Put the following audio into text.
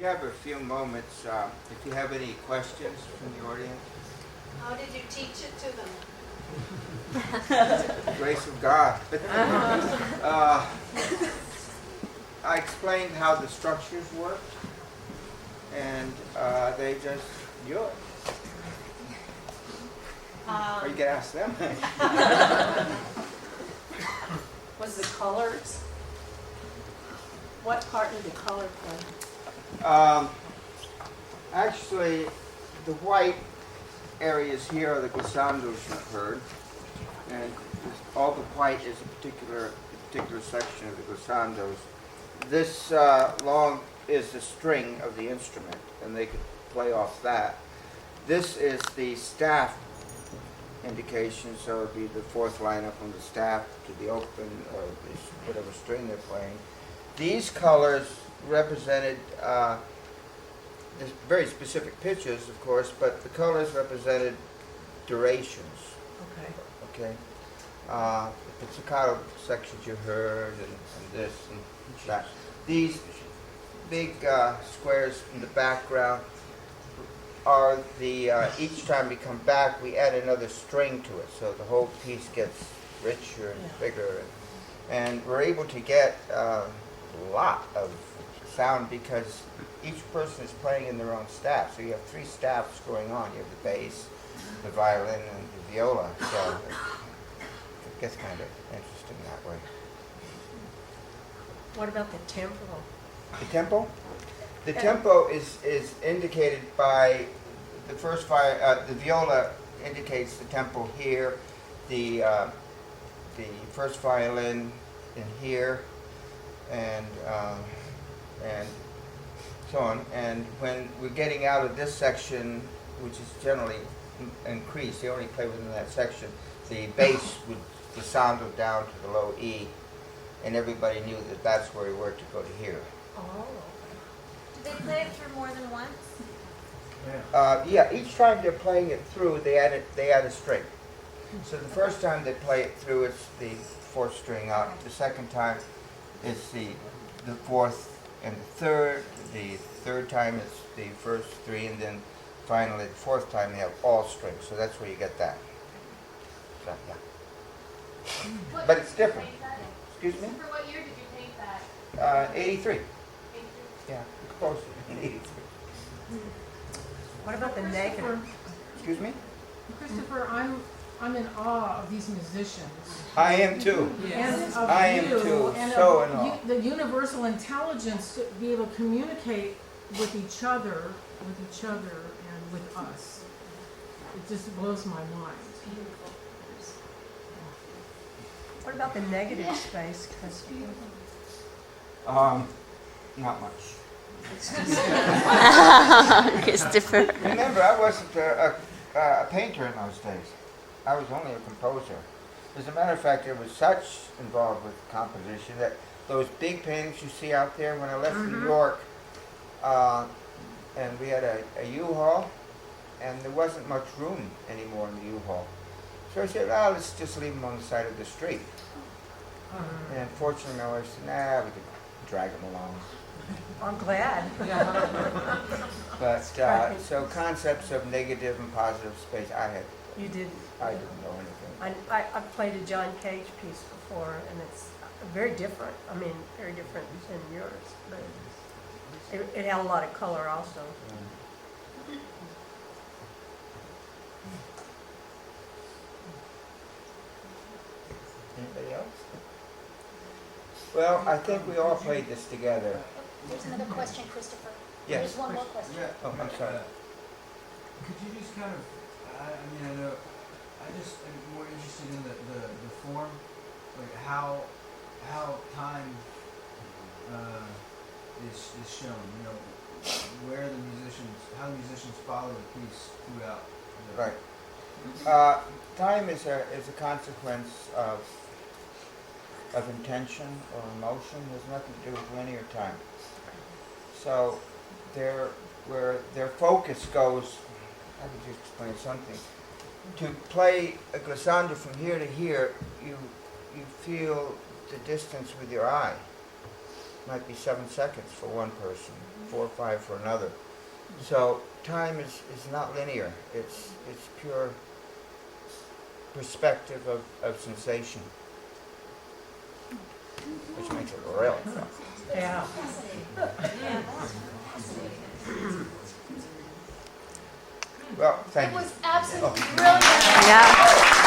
We have a few moments. If you have any questions from the audience. How did you teach it to them? The grace of God. I explained how the structures work, and they just do it. Or you can ask them. Was the colors? What part did the color play? Actually, the white areas here are the glissandos you've heard, and all the white is a particular section of the glissandos. This long is the string of the instrument, and they could play off that. This is the staff indication, so it would be the fourth line up on the staff to the open or whatever string they're playing. These colors represented very specific pitches, of course, but the colors represented durations. Okay. The pizzicato sections you heard, and this and that. These big squares in the background are the, each time we come back, we add another string to it, so the whole piece gets richer and bigger. And we're able to get a lot of sound because each person is playing in their own staff. So you have three staffs going on. You have the bass, the violin, and the viola. So it gets kind of interesting that way. What about the tempo? The tempo? The tempo is indicated by the first the viola indicates the tempo here, the first violin in here, and so on. And when we're getting out of this section, which is generally increased, they only play within that section, the bass would glissando down to the low E, and everybody knew that that's where we were to go to here. Oh. Did they play it through more than once? Yeah, each time they're playing it through, they add a string. So the first time they play it through, it's the fourth string up. The second time, it's the fourth and the third. The third time, it's the first three, and then finally, the fourth time, they have all strings. So that's where you get that. So, yeah. But it's different. Excuse me? For what year did you paint that? 83. Yeah, it's close in 83. What about the negative? Excuse me? Christopher, I'm in awe of these musicians. I am too. And of I am you, too. and So of in awe. the universal intelligence to be able to communicate with each other, and with us. It just blows my mind. What about the negative space, Christopher? Not much. Christopher. Remember, I wasn't a painter in those days. I was only a composer. As a matter of fact, I was such involved with composition that those big paintings you see out there, when I left New York, and we had a U-Haul, and there wasn't much room anymore in the U-Haul. So I said, let's just leave them on the side of the street. And fortunately, my wife said, we could drag them along. I'm glad. But, so concepts of negative and positive space, You did. I didn't know anything. I've played a John Cage piece before, and it's very different. I mean, very different than yours, but it had a lot of color also. Anybody else? Well, I think we all played this together. There's another question, Christopher. Yes. There's one more question. Yeah. Oh, I'm sorry. Could you just kind of, I know, I just am more interested in the form, like how time is shown, where how the musicians follow the piece throughout. Right. Time is a consequence of intention or emotion. There's nothing to do with linear time. So where their focus goes, how would you explain something? To play a glissando from here to here, you feel the distance with your eye. Might be 7 seconds for one person. 4 or 5 for another. So time is not linear. It's pure perspective of sensation, which makes it really fun. Yeah. Well, thank It you. was absolutely brilliant. Yeah.